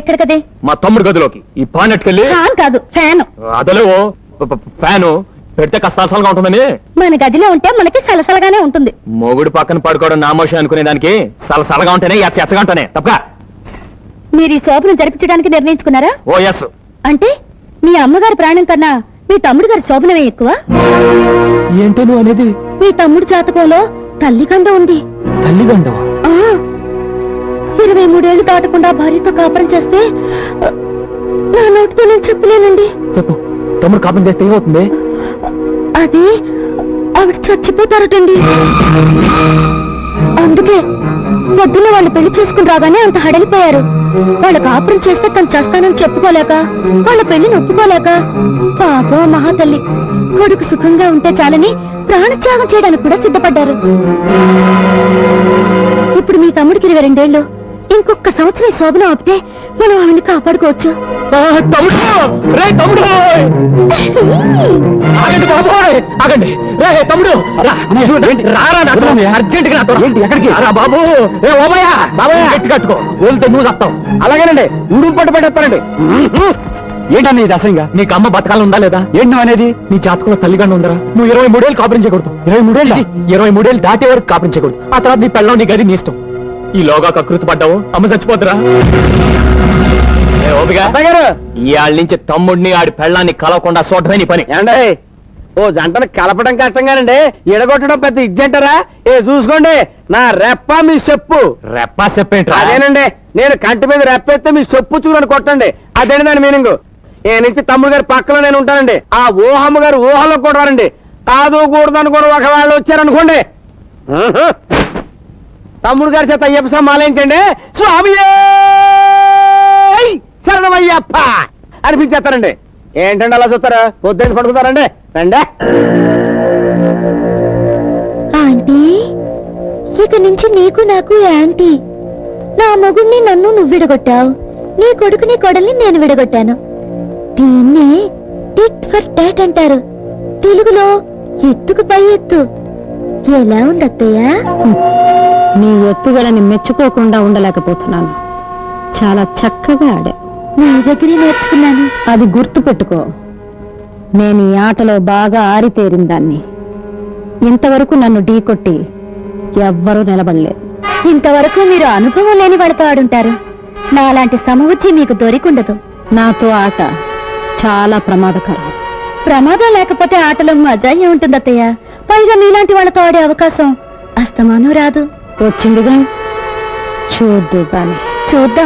ఎక్కడికదే? మా తమ్ముడు గదిలోకి ఈ పానెట్టుకెళ్ళి ఫ్యాన్ కాదు, ఫ్యాన్. అదలేవో ఫ్యాను పెడితే కష్టాసలుగా ఉంటుందని. మన గదిలో ఉంటే మనకి సలసలగానే ఉంటుంది. మొగుడు పక్కన పడుకోవడం నామోషం అనుకునే దానికి సలసలగా ఉంటేనే ఎచ్చగా ఉంటానే తప్ప. మీరు ఈ శోభను జరిపించడానికి నిర్ణయించుకున్నారా? ఓ ఎస్. అంటే మీ అమ్మగారి ప్రాణం కన్నా మీ తమ్ముడు గారి శోభనమే ఎక్కువ? ఏంటో నువ్వు అనేది? మీ తమ్ముడు జాతకంలో తల్లిగండ ఉంది. తల్లిదండవా? 23 ఏళ్లు దాటకుండా భార్యతో కాపురం చేస్తే నా నోటితో నేను చెప్పలేనండి. చెప్పు. తమ్ముడు కాపురం చేస్తే ఏమవుతుంది? అది ఆవిడ చచ్చిపోతారటండి. అందుకే పొద్దున్న వాళ్ళు పెళ్లి చేసుకుని రాగానే అంత హడలిపోయారు. వాళ్ళ కాపురం చేస్తే తను చేస్తానని చెప్పుకోలేక, వాళ్ళ పెళ్లిని ఒప్పుకోలేక, పాపం మహాతల్లి కొడుకు సుఖంగా ఉంటే చాలని ప్రాణత్యాగం చేయడానికి కూడా సిద్ధపడ్డారు. ఇప్పుడు మీ తమ్ముడికి 22 ఏళ్ళు. ఇంకొక సంవత్సరం శోభనం ఆపితే మనం ఆవిడ్ని కాపాడుకోవచ్చు. అలాగేనండి. ఉడుపు పట్టు పెట్టేస్తానండి. ఏంటన్నా ఇది అసహ్యంగా? నీకు అమ్మ బతకాలం ఉందా లేదా? ఏంటి అనేది? నీ జాతకంలో తల్లిగండ ఉందరా? నువ్వు 23 ఏళ్ళు కాపురం చేయకూడదు. 23 ఏళ్ళు దాటే వరకు కాపురం చేయకూడదు. ఆ తర్వాత నీ పెళ్ళం నీ గది నీ ఇష్టం. ఈలోగా కకృతి పడ్డావు అమ్మ చచ్చిపోతురా. ఇవాళ నుంచి తమ్ముడిని ఆడి పెళ్ళాన్ని కలవకుండా చూడటమే నీ పని. ఏండి ఓ జంటను కలపడం కష్టంగానండి, ఎడగొట్టడం పెద్ద ఇజ్జంటారా? చూసుకోండి, నా రెప్ప మీ చెప్పు. రెప్పా చెప్పేంట్రా? అదేనండి, నేను కంటి మీద రెప్పేస్తే మీ చెప్పు చూడని కొట్టండి. అదేంటి దాని మీనింగ్. ఏ నుంచి తమ్ముడు గారి పక్కలో నేను ఉంటానండి. ఆ ఊహమ్మ గారు ఊహలో కూడా రానండి. కాదు కూడదని కూడా ఒకవేళ వచ్చారనుకోండి, తమ్ముడు గారి చేత అయ్యప్ప మాలేంచండి. స్వామి శరణమయ్యప్ప అనిపించేస్తారండి. ఏంటండి అలా చూస్తారా? పొద్దున్న పడుకుతారండి. రండి. ఆంటీ, ఇక నుంచి నీకు నాకు యాంటీ. నా మొగుణ్ణి నన్ను నువ్వు విడగొట్టావు, నీ కొడుకుని కొడల్ని నేను విడగొట్టాను. దీన్ని టిట్ ఫర్ టాట్ అంటారు. తెలుగులో ఎత్తుకు పై ఎత్తు. ఎలా ఉంది అత్తయ్య? నీ ఎత్తుగడని మెచ్చుకోకుండా ఉండలేకపోతున్నాను. చాలా చక్కగా ఆడా. నీ దగ్గరే నేర్చుకున్నాను. అది గుర్తు పెట్టుకో. నేను ఈ ఆటలో బాగా ఆరితేరిన దాన్ని. ఇంతవరకు నన్ను ఢీకొట్టి ఎవ్వరూ నిలబడలేదు. ఇంతవరకు మీరు అనుభవం లేని వాళ్ళతో ఆడుంటారు. నాలాంటి సమబుద్ధి మీకు దొరికుండదు. నాతో ఆట చాలా ప్రమాదకరం. ప్రమాదం లేకపోతే ఆటలో మజా ఉంటుంది అత్తయ్య. పైగా మీలాంటి వాళ్ళతో ఆడే అవకాశం అస్తమానం రాదు. వచ్చిందిగా, చూద్దు గాని. చూద్దాం.